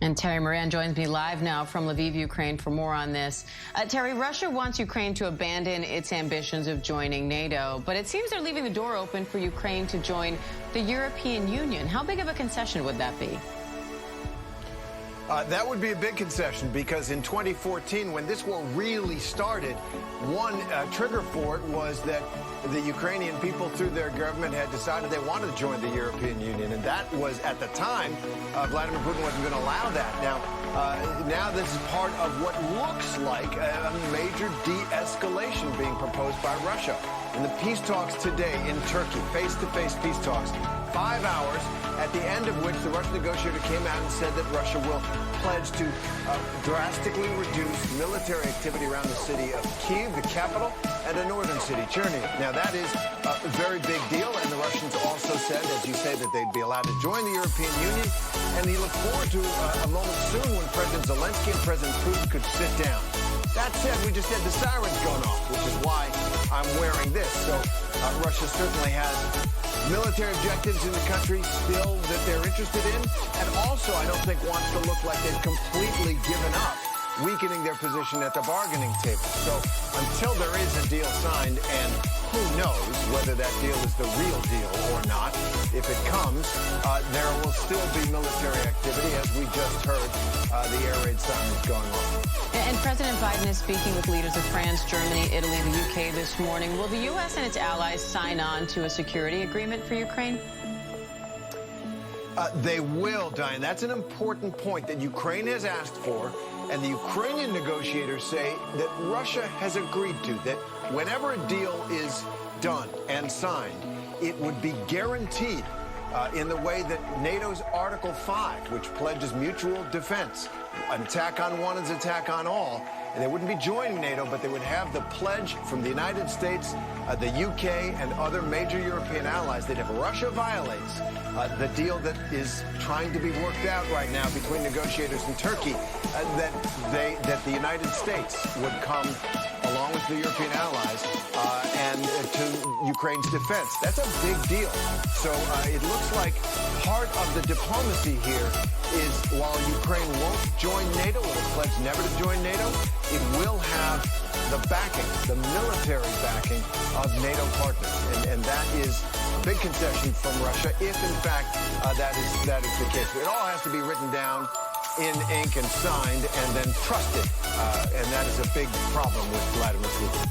And Terry Moran joins me live now from Lviv, Ukraine, for more on this. Terry, Russia wants Ukraine to abandon its ambitions of joining NATO, but it seems they're leaving the door open for Ukraine to join the European Union. How big of a concession would that be? That would be a big concession, because in 2014, when this war really started, one trigger for it was that the Ukrainian people, through their government, had decided they wanted to join the European Union. And that was, at the time, Vladimir Putin wasn't going to allow that. Now this is part of what looks like a major de-escalation being proposed by Russia. In the peace talks today in Turkey, face-to-face peace talks, 5 hours, at the end of which the Russian negotiator came out and said that Russia will pledge to drastically reduce military activity around the city of Kyiv, the capital, and a northern city, Chernihiv. Now, that is a very big deal, and the Russians also said, as you say, that they'd be allowed to join the European Union, and he looked forward to a moment soon when President Zelensky and President Putin could sit down. That said, we just had the sirens going off, which is why I'm wearing this. So Russia certainly has military objectives in the country still that they're interested in, and also I don't think wants to look like they've completely given up, weakening their position at the bargaining table. So until there is a deal signed, and who knows whether that deal is the real deal or not, if it comes, there will still be military activity, as we just heard the air raid sirens going on. And President Biden is speaking with leaders of France, Germany, Italy, the UK this morning. Will the U.S. and its allies sign on to a security agreement for Ukraine? They will, Diane. That's an important point that Ukraine has asked for, and the Ukrainian negotiators say that Russia has agreed to, that whenever a deal is done and signed, it would be guaranteed in the way that NATO's Article 5, which pledges mutual defense, an attack on one is an attack on all, and they wouldn't be joining NATO, but they would have the pledge from the United States, the UK, and other major European allies that if Russia violates the deal that is trying to be worked out right now between negotiators in Turkey, that the United States would come along with the European allies and to Ukraine's defense. That's a big deal. So it looks like part of the diplomacy here is, while Ukraine won't join NATO, or pledge never to join NATO, it will have the backing, the military backing of NATO partners. And that is a big concession from Russia, if in fact that is the case. It all has to be written down in ink and signed and then trusted. And that is a big problem with Vladimir Putin.